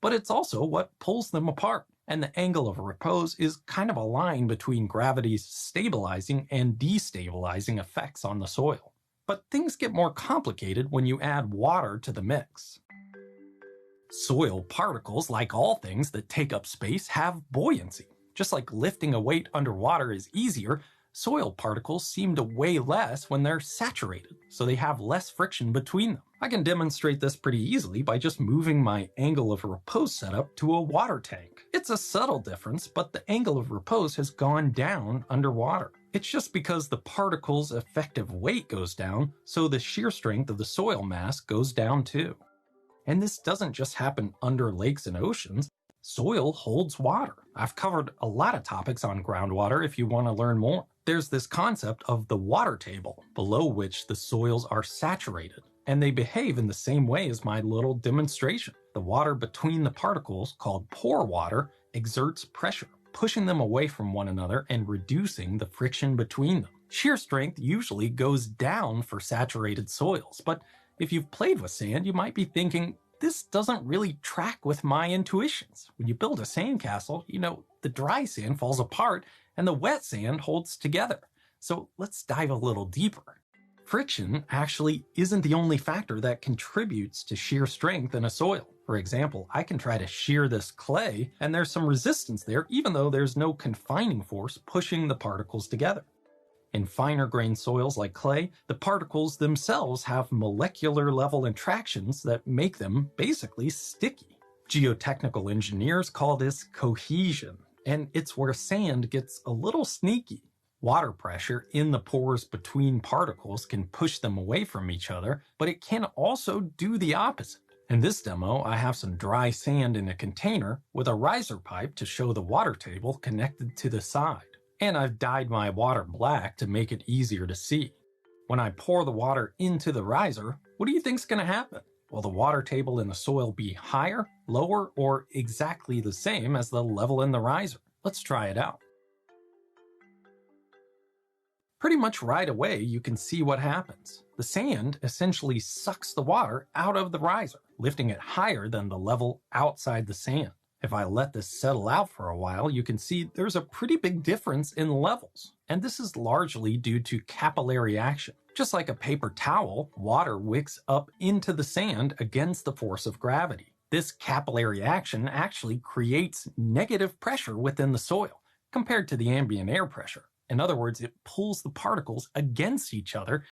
but it's also what pulls them apart. And the angle of repose is kind of a line between gravity's stabilizing and destabilizing effects on the soil. But things get more complicated when you add water to the mix. Soil particles, like all things that take up space, have buoyancy. Just like lifting a weight underwater is easier, soil particles seem to weigh less when they're saturated, so they have less friction between them. I can demonstrate this pretty easily by just moving my angle of repose setup to a water tank. It's a subtle difference, but the angle of repose has gone down underwater. It's just because the particle's effective weight goes down, so the shear strength of the soil mass goes down too. And this doesn't just happen under lakes and oceans. Soil holds water. I've covered a lot of topics on groundwater if you want to learn more. There's this concept of the water table, below which the soils are saturated, and they behave in the same way as my little demonstration. The water between the particles, called pore water, exerts pressure, pushing them away from one another and reducing the friction between them. Shear strength usually goes down for saturated soils, but if you've played with sand, you might be thinking, this doesn't really track with my intuitions. When you build a sandcastle, the dry sand falls apart and the wet sand holds together. So let's dive a little deeper. Friction actually isn't the only factor that contributes to shear strength in a soil. For example, I can try to shear this clay and there's some resistance there even though there's no confining force pushing the particles together. In finer grained soils like clay, the particles themselves have molecular level interactions that make them basically sticky. Geotechnical engineers call this cohesion, and it's where sand gets a little sneaky. Water pressure in the pores between particles can push them away from each other, but it can also do the opposite. In this demo, I have some dry sand in a container with a riser pipe to show the water table connected to the side. And I've dyed my water black to make it easier to see. When I pour the water into the riser, what do you think's going to happen? Will the water table in the soil be higher, lower, or exactly the same as the level in the riser? Let's try it out. Pretty much right away, you can see what happens. The sand essentially sucks the water out of the riser, lifting it higher than the level outside the sand. If I let this settle out for a while, you can see there's a pretty big difference in levels. And this is largely due to capillary action. Just like a paper towel, water wicks up into the sand against the force of gravity. This capillary action actually creates negative pressure within the soil compared to the ambient air pressure. In other words, it pulls the particles against each other